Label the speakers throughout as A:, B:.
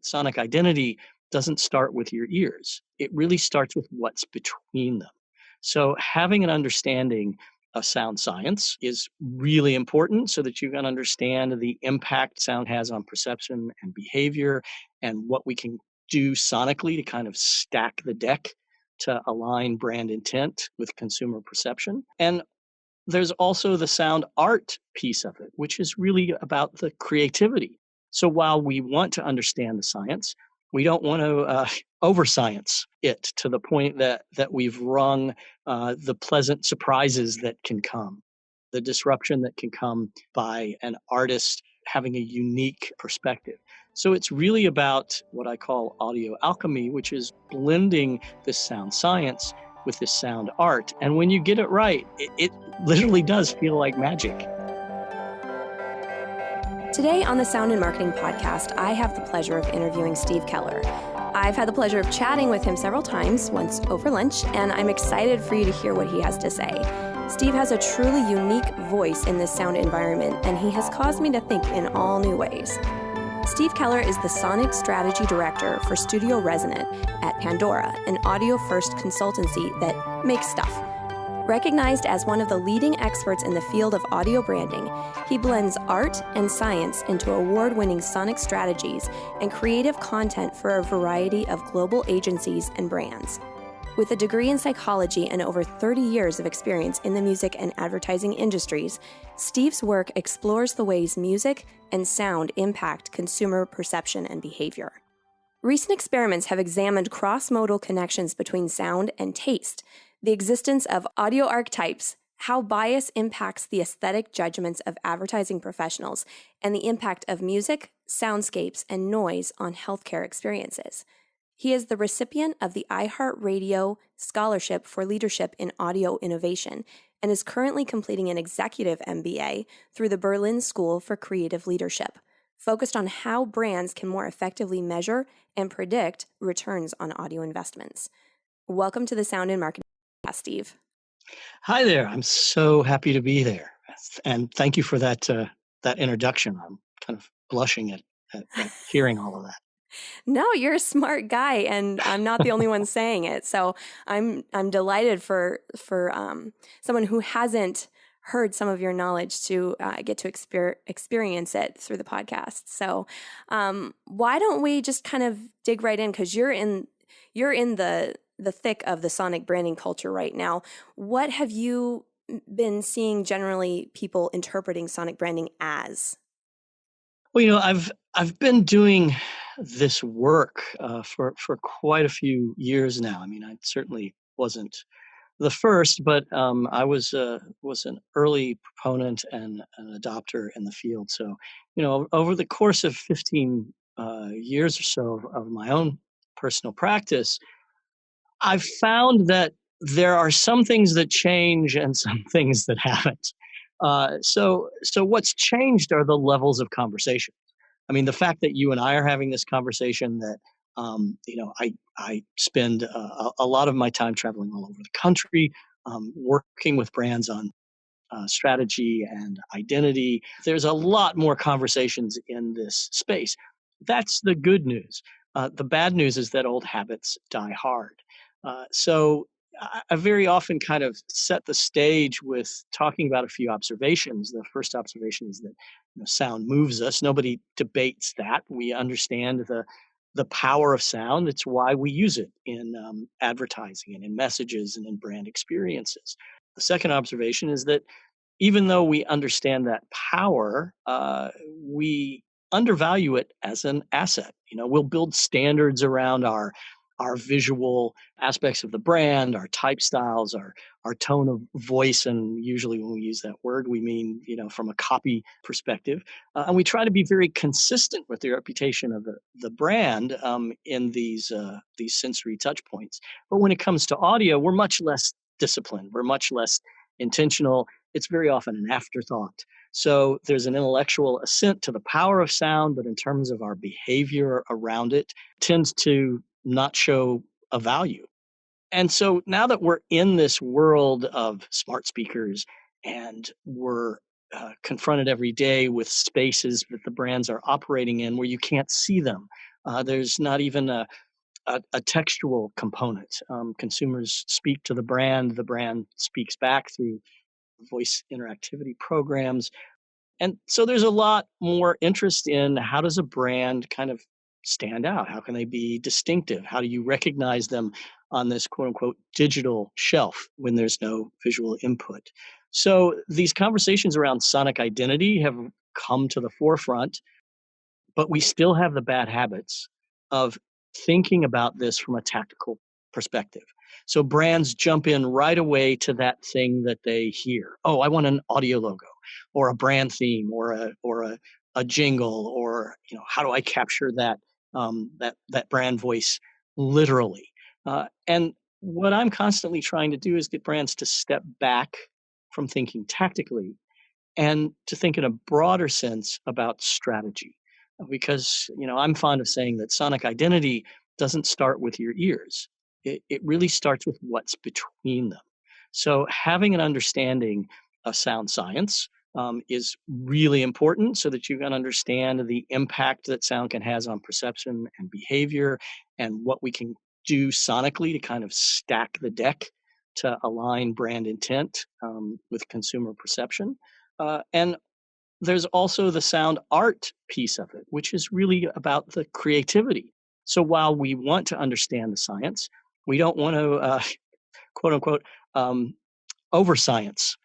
A: sonic identity doesn't start with your ears. It really starts with what's between them. So having an understanding of sound science is really important so that you can understand the impact sound has on perception and behavior and what we can do sonically to kind of stack the deck to align brand intent with consumer perception. And there's also the sound art piece of it, which is really about the creativity. So while we want to understand the science, we don't want to over science it to the point that we've wrung the pleasant surprises that can come, the disruption that can come by an artist having a unique perspective. So it's really about what I call audio alchemy, which is blending this sound science with this sound art. And when you get it right, it literally does feel like magic.
B: Today on the Sound and Marketing Podcast, I have the pleasure of interviewing Steve Keller. I've had the pleasure of chatting with him several times, once over lunch, and I'm excited for you to hear what he has to say. Steve has a truly unique voice in this sound environment, and he has caused me to think in all new ways. Steve Keller is the Sonic Strategy Director for Studio Resonant at Pandora, an audio-first consultancy that makes stuff. Recognized as one of the leading experts in the field of audio branding, he blends art and science into award-winning sonic strategies and creative content for a variety of global agencies and brands. With a degree in psychology and over 30 years of experience in the music and advertising industries, Steve's work explores the ways music and sound impact consumer perception and behavior. Recent experiments have examined cross-modal connections between sound and taste, the existence of audio archetypes, how bias impacts the aesthetic judgments of advertising professionals, and the impact of music, soundscapes, and noise on healthcare experiences. He is the recipient of the iHeart Radio Scholarship for Leadership in Audio Innovation and is currently completing an executive MBA through the Berlin School for Creative Leadership, focused on how brands can more effectively measure and predict returns on audio investments. Welcome to the Sound and Marketing Podcast, Steve.
A: Hi there. I'm so happy to be there. And thank you for that introduction. I'm kind of blushing at hearing all of that.
B: No, you're a smart guy, and I'm not the only one saying it. So I'm delighted for someone who hasn't heard some of your knowledge to get to experience it through the podcast. So why don't we just kind of dig right in, because you're in the thick of the sonic branding culture right now. What have you been seeing generally people interpreting sonic branding as?
A: Well, I've been doing this work for quite a few years now. I mean, I certainly wasn't the first, but I was an early proponent and an adopter in the field. So, over the course of 15 years or so of my own personal practice, I've found that there are some things that change and some things that haven't. So what's changed are the levels of conversation. I mean, the fact that you and I are having this conversation, that I spend a lot of my time traveling all over the country, working with brands on strategy and identity. There's a lot more conversations in this space. That's the good news. The bad news is that old habits die hard. So I very often kind of set the stage with talking about a few observations. The first observation is that sound moves us. Nobody debates that. We understand the power of sound. It's why we use it in advertising and in messages and in brand experiences. The second observation is that even though we understand that power, we undervalue it as an asset. We'll build standards around our visual aspects of the brand, our type styles, our tone of voice. And usually when we use that word, we mean, from a copy perspective. And we try to be very consistent with the reputation of the brand in these sensory touch points. But when it comes to audio, we're much less disciplined. We're much less intentional. It's very often an afterthought. So there's an intellectual assent to the power of sound, but in terms of our behavior around it, tends to not show a value. And so now that we're in this world of smart speakers and we're confronted every day with spaces that the brands are operating in where you can't see them, There's not even a textual component. Consumers speak to the brand speaks back through voice interactivity programs. And so there's a lot more interest in how does a brand kind of stand out? How can they be distinctive? How do you recognize them on this quote unquote digital shelf when there's no visual input? So these conversations around sonic identity have come to the forefront, but we still have the bad habits of thinking about this from a tactical perspective. So brands jump in right away to that thing that they hear. Oh, I want an audio logo or a brand theme or a jingle, or how do I capture that brand voice literally? And what I'm constantly trying to do is get brands to step back from thinking tactically and to think in a broader sense about strategy. Because, I'm fond of saying that sonic identity doesn't start with your ears. It really starts with what's between them. So having an understanding of sound science is really important so that you can understand the impact that sound can has on perception and behavior, and what we can do sonically to kind of stack the deck to align brand intent with consumer perception. And there's also the sound art piece of it, which is really about the creativity. So while we want to understand the science, we don't want to, quote unquote, um, over science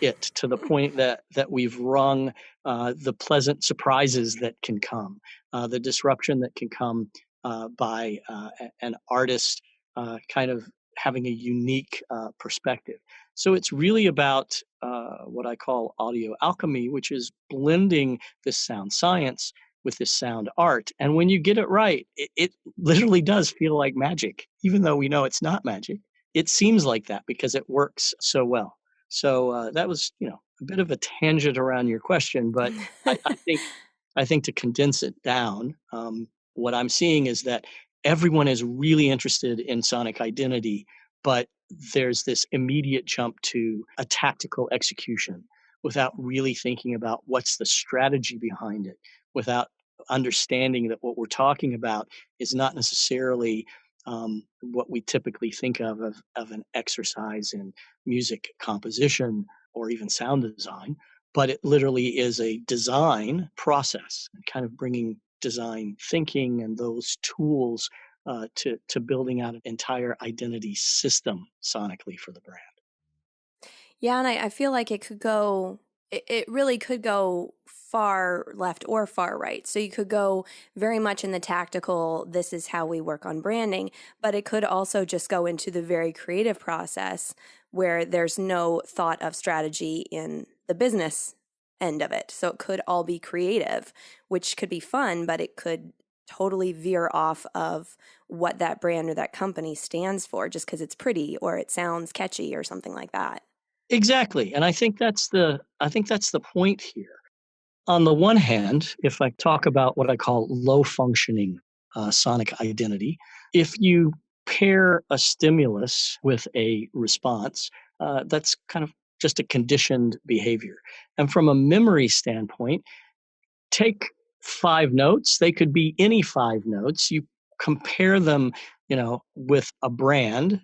A: it to the point that we've wrung the pleasant surprises that can come, the disruption that can come by an artist kind of having a unique perspective. So it's really about what I call audio alchemy, which is blending this sound science with this sound art. And when you get it right, it literally does feel like magic, even though we know it's not magic. It seems like that because it works so well. So that was, a bit of a tangent around your question, but I think to condense it down, what I'm seeing is that everyone is really interested in sonic identity, but there's this immediate jump to a tactical execution without really thinking about what's the strategy behind it, without understanding that what we're talking about is not necessarily what we typically think of an exercise in music composition or even sound design, but it literally is a design process and kind of bringing design thinking and those tools to building out an entire identity system sonically for the brand.
B: Yeah, and I feel like it really could go far left or far right. So you could go very much in the tactical, this is how we work on branding, but it could also just go into the very creative process where there's no thought of strategy in the business end of it. So it could all be creative, which could be fun, but it could totally veer off of what that brand or that company stands for just because it's pretty or it sounds catchy or something like that.
A: Exactly, and I think that's the point here. On the one hand, if I talk about what I call low functioning sonic identity, if you pair a stimulus with a response, that's kind of just a conditioned behavior. And from a memory standpoint, take 5 notes, they could be any 5 notes. You compare them, with a brand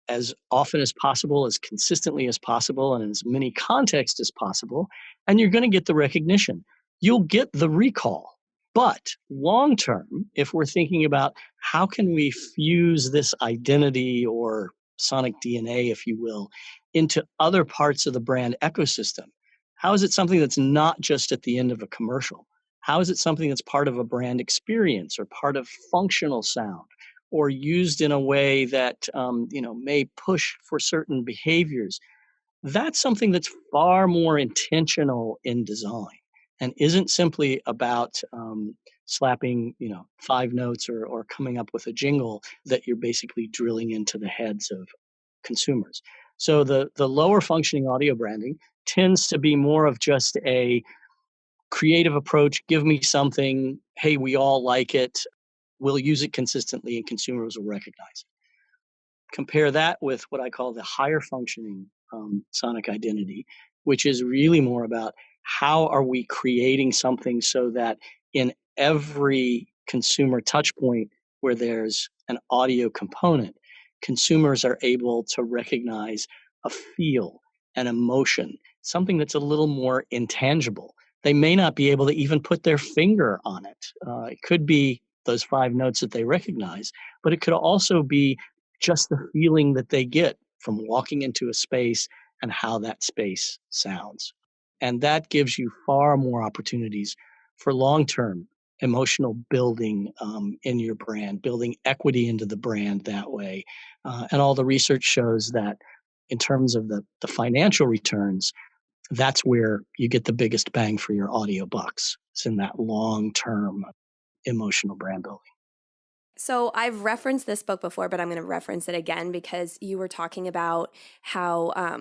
A: as often as possible, as consistently as possible, and in as many contexts as possible, and you're going to get the recognition. You'll get the recall. But long term, if we're thinking about how can we fuse this identity or sonic DNA, if you will, into other parts of the brand ecosystem, how is it something that's not just at the end of a commercial? How is it something that's part of a brand experience or part of functional sound, or used in a way that may push for certain behaviors? That's something that's far more intentional in design and isn't simply about slapping 5 notes or coming up with a jingle that you're basically drilling into the heads of consumers. So the lower functioning audio branding tends to be more of just a creative approach. Give me something, hey, we all like it, we'll use it consistently and consumers will recognize it. Compare that with what I call the higher functioning sonic identity, which is really more about how are we creating something so that in every consumer touch point where there's an audio component, consumers are able to recognize a feel, an emotion, something that's a little more intangible. They may not be able to even put their finger on it. It could be those 5 notes that they recognize, but it could also be just the feeling that they get from walking into a space and how that space sounds. And that gives you far more opportunities for long term emotional building in your brand, building equity into the brand that way. And all the research shows that in terms of the financial returns, that's where you get the biggest bang for your audio bucks. It's in that long term emotional brand building.
B: So I've referenced this book before, but I'm going to reference it again because you were talking about how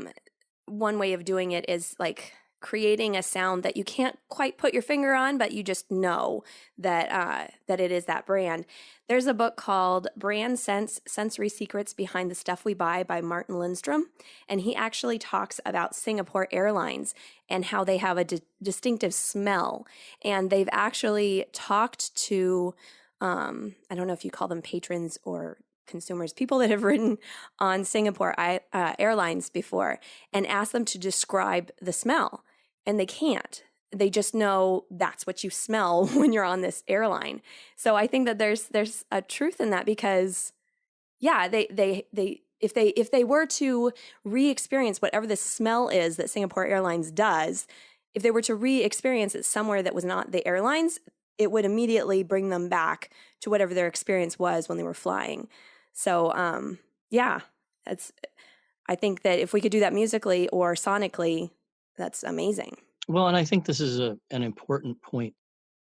B: one way of doing it is like creating a sound that you can't quite put your finger on, but you just know that that it is that brand. There's a book called Brand Sense: Sensory Secrets Behind the Stuff We Buy by Martin Lindstrom, and he actually talks about Singapore Airlines and how they have a distinctive smell, and they've actually talked to I don't know if you call them patrons or consumers, people that have ridden on Singapore Airlines before, and ask them to describe the smell. And they can't. They just know that's what you smell when you're on this airline. So I think that there's a truth in that because, yeah, they if they were to re-experience whatever the smell is that Singapore Airlines does, if they were to re-experience it somewhere that was not the airlines, it would immediately bring them back to whatever their experience was when they were flying. So, yeah, I think that if we could do that musically or sonically, that's amazing.
A: Well, and I think this is an important point.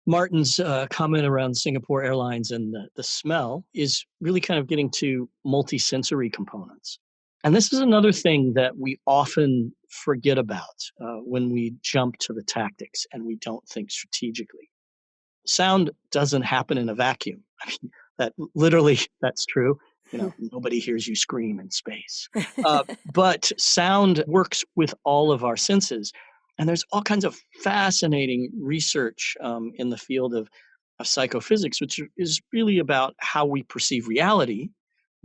A: Martin's comment around Singapore Airlines and the smell is really kind of getting to multisensory components. And this is another thing that we often forget about when we jump to the tactics and we don't think strategically. Sound doesn't happen in a vacuum. I mean, that literally, that's true. Nobody hears you scream in space. But sound works with all of our senses. And there's all kinds of fascinating research in the field of psychophysics, which is really about how we perceive reality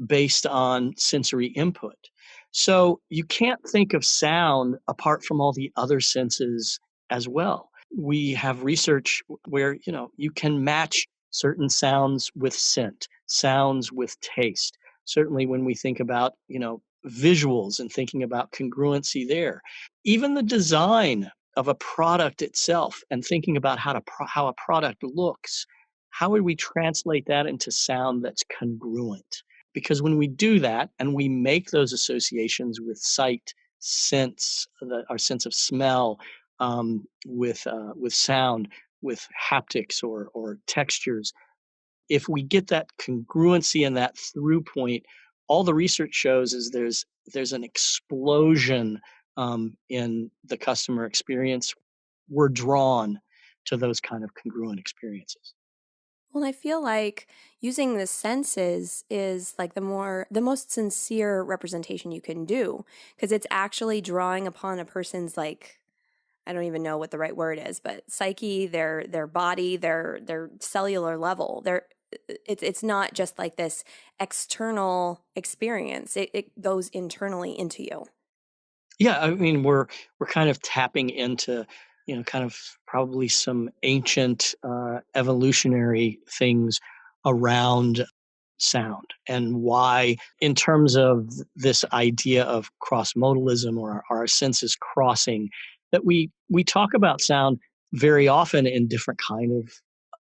A: based on sensory input. So you can't think of sound apart from all the other senses as well. We have research where, you can match certain sounds with scent, sounds with taste. Certainly when we think about, visuals and thinking about congruency there. Even the design of a product itself and thinking about how a product looks, how would we translate that into sound that's congruent? Because when we do that and we make those associations with sight, sense, our sense of smell, with sound, with haptics or textures, if we get that congruency and that through point, all the research shows is there's an explosion in the customer experience. We're drawn to those kind of congruent experiences.
B: Well, I feel like using the senses is like the most sincere representation you can do because it's actually drawing upon a person's like I don't even know what the right word is, but psyche, their body, their cellular level. It's not just like this external experience. It goes internally into you.
A: Yeah, I mean we're kind of tapping into kind of probably some ancient evolutionary things around sound and why in terms of this idea of cross modalism or our senses crossing that we talk about sound very often in different kind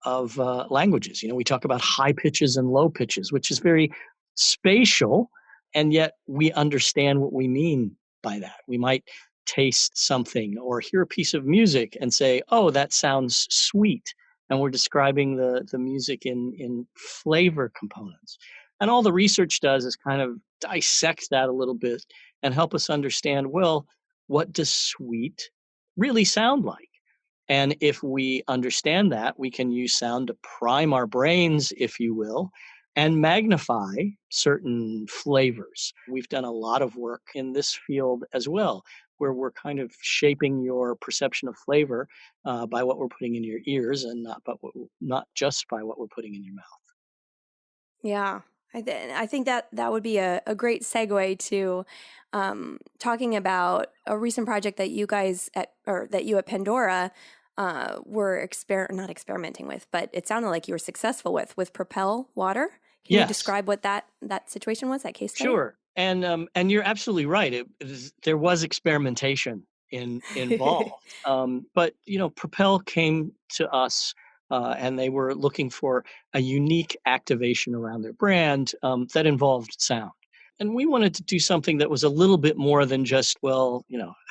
A: of languages. We talk about high pitches and low pitches, which is very spatial, and yet we understand what we mean by that. We might taste something or hear a piece of music and say, "Oh, that sounds sweet," and we're describing the music in flavor components. And all the research does is kind of dissect that a little bit and help us understand, well, what does sweet really sound like? And if we understand that, we can use sound to prime our brains, if you will, and magnify certain flavors. We've done a lot of work in this field as well, where we're kind of shaping your perception of flavor by what we're putting in your ears, and not just by what we're putting in your mouth.
B: Yeah, I think that that would be a great segue to talking about a recent project that you guys or that you at Pandora were not experimenting with, but it sounded like you were successful with Propel water. Can you
A: Yes.
B: describe what that situation was, that case study?
A: Sure, and you're absolutely right. There was experimentation involved, but Propel came to us, and they were looking for a unique activation around their brand that involved sound, and we wanted to do something that was a little bit more than just, well,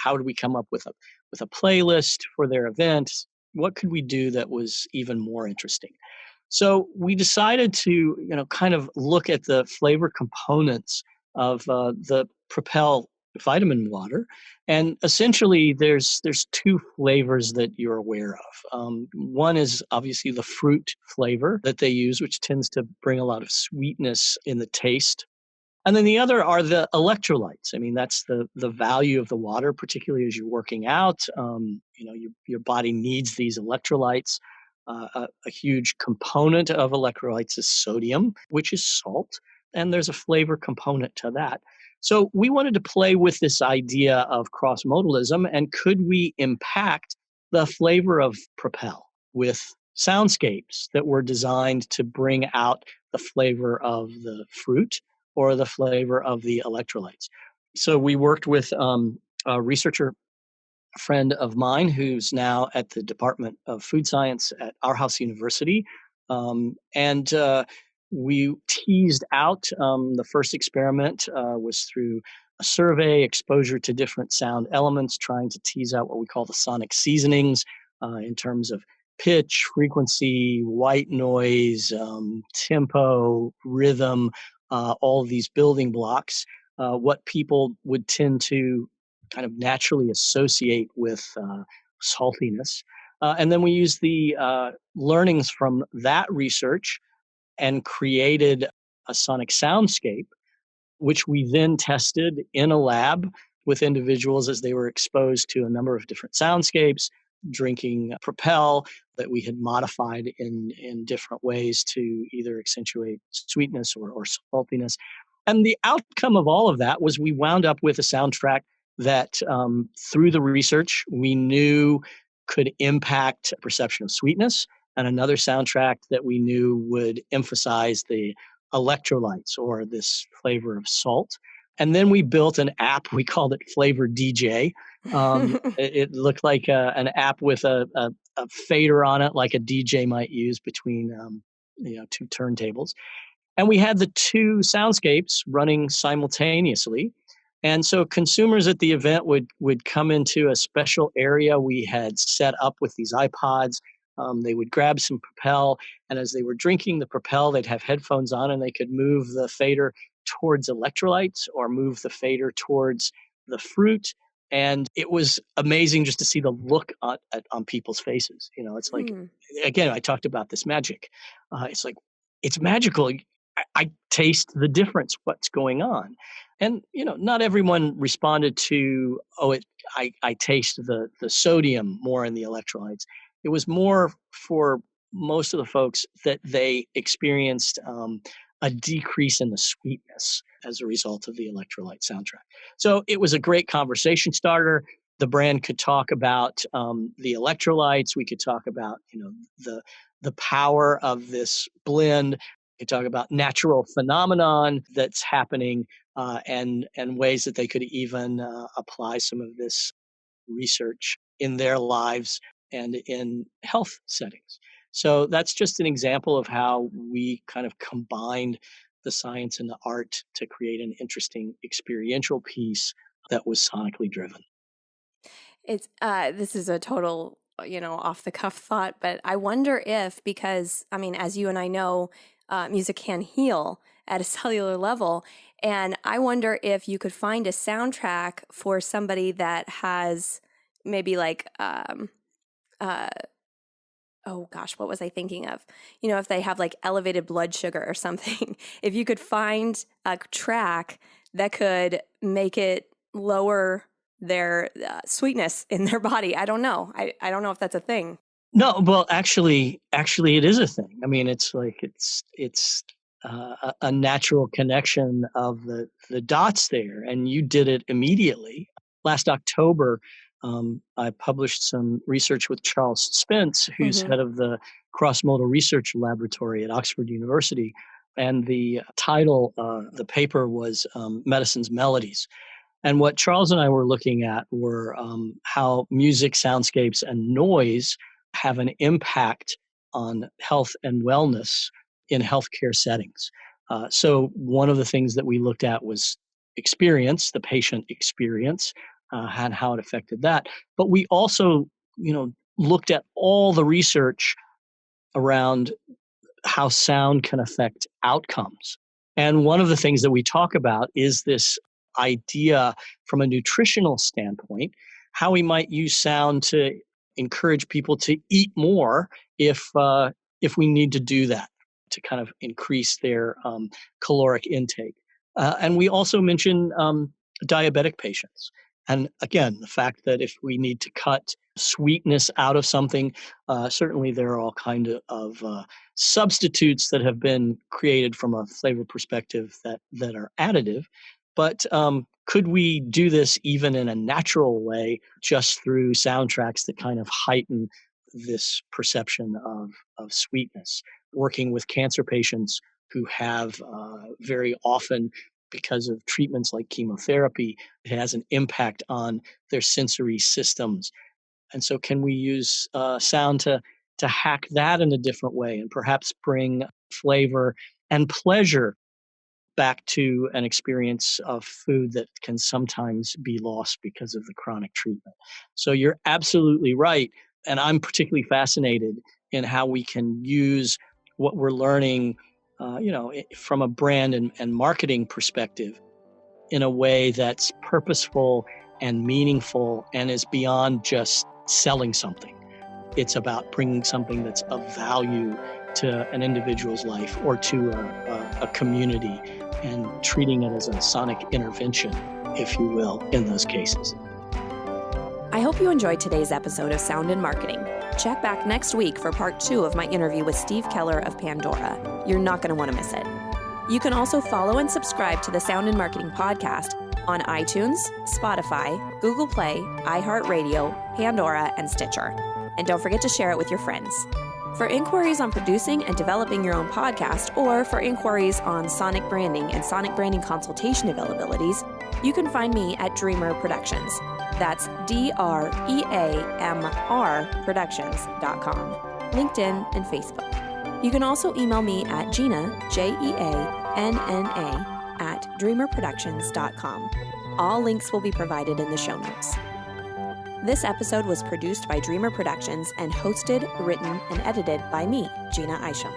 A: how do we come up with a playlist for their event? What could we do that was even more interesting? So we decided to, kind of look at the flavor components of the Propel vitamin water, and essentially there's two flavors that you're aware of. One is obviously the fruit flavor that they use, which tends to bring a lot of sweetness in the taste, and then the other are the electrolytes. I mean, that's the value of the water, particularly as you're working out. Your body needs these electrolytes. A huge component of electrolytes is sodium, which is salt, and there's a flavor component to that. So we wanted to play with this idea of cross modalism, and could we impact the flavor of Propel with soundscapes that were designed to bring out the flavor of the fruit or the flavor of the electrolytes. So we worked with a researcher friend of mine who's now at the Department of Food Science at Aarhus University. And we teased out the first experiment was through a survey, exposure to different sound elements, trying to tease out what we call the sonic seasonings in terms of pitch, frequency, white noise, tempo, rhythm, all these building blocks, what people would tend to kind of naturally associate with saltiness. And then we use the learnings from that research and created a sonic soundscape, which we then tested in a lab with individuals as they were exposed to a number of different soundscapes, drinking Propel that we had modified in different ways to either accentuate sweetness or saltiness. And the outcome of all of that was we wound up with a soundtrack that, through the research, we knew could impact perception of sweetness, and another soundtrack that we knew would emphasize the electrolytes or this flavor of salt. And then we built an app. We called it Flavor DJ. It looked like an app with a fader on it, like a DJ might use between two turntables. And we had the two soundscapes running simultaneously. And so consumers at the event would come into a special area we had set up with these iPods. They would grab some Propel, and as they were drinking the Propel, they'd have headphones on, and they could move the fader towards electrolytes or move the fader towards the fruit. And it was amazing just to see the look on people's faces. It's like,
B: Hmm.
A: again, I talked about this magic. It's like, it's magical. I taste the difference, what's going on. And, not everyone responded to, I taste the sodium more in the electrolytes. It was more for most of the folks that they experienced a decrease in the sweetness as a result of the electrolyte soundtrack. So it was a great conversation starter. The brand could talk about the electrolytes. We could talk about, the power of this blend. We could talk about natural phenomenon that's happening, and ways that they could even apply some of this research in their lives and in health settings. So that's just an example of how we kind of combined the science and the art to create an interesting experiential piece that was sonically driven.
B: It's this is a total, off the cuff thought, but I wonder if, because I mean, as you and I know, music can heal at a cellular level, and I wonder if you could find a soundtrack for somebody that has maybe like uh oh gosh, what was I thinking of? If they have like elevated blood sugar or something, if you could find a track that could make it lower their sweetness in their body. I don't know. I don't know if that's a thing.
A: No, well, actually, it is a thing. I mean, it's a natural connection of the dots there, and you did it immediately. Last October, I published some research with Charles Spence, who's
B: Mm-hmm.
A: head of the Cross-Modal Research Laboratory at Oxford University, and the title, the paper was "Medicine's Melodies." And what Charles and I were looking at were how music, soundscapes, and noise have an impact on health and wellness in healthcare settings. So, one of the things that we looked at was experience, the patient experience, and how it affected that. But we also, looked at all the research around how sound can affect outcomes. And one of the things that we talk about is this idea from a nutritional standpoint, how we might use sound to encourage people to eat more if we need to do that to kind of increase their caloric intake. And we also mention diabetic patients. And again, the fact that if we need to cut sweetness out of something, certainly there are all kind of substitutes that have been created from a flavor perspective that are additive. But could we do this even in a natural way, just through soundtracks that kind of heighten this perception of sweetness? Working with cancer patients who have very often, because of treatments like chemotherapy, it has an impact on their sensory systems. And so, can we use sound to hack that in a different way and perhaps bring flavor and pleasure back to an experience of food that can sometimes be lost because of the chronic treatment? So you're absolutely right, and I'm particularly fascinated in how we can use what we're learning, from a brand and marketing perspective in a way that's purposeful and meaningful and is beyond just selling something. It's about bringing something that's of value to an individual's life or to a community and treating it as a sonic intervention, if you will, in those cases.
B: I hope you enjoyed today's episode of Sound in Marketing. Check back next week for part 2 of my interview with Steve Keller of Pandora. You're not going to want to miss it. You can also follow and subscribe to the Sound in Marketing podcast on iTunes, Spotify, Google Play, iHeartRadio, Pandora, and Stitcher. And don't forget to share it with your friends. For inquiries on producing and developing your own podcast, or for inquiries on sonic branding and sonic branding consultation availabilities, you can find me at Dreamr Productions. That's DREAMR Productions.com, LinkedIn, and Facebook. You can also email me at Jeanna, JEANNA, at dreamrproductions.com. All links will be provided in the show notes. This episode was produced by Dreamr Productions and hosted, written, and edited by me, Jeanna Isham.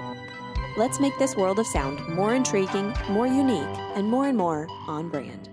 B: Let's make this world of sound more intriguing, more unique, and more on brand.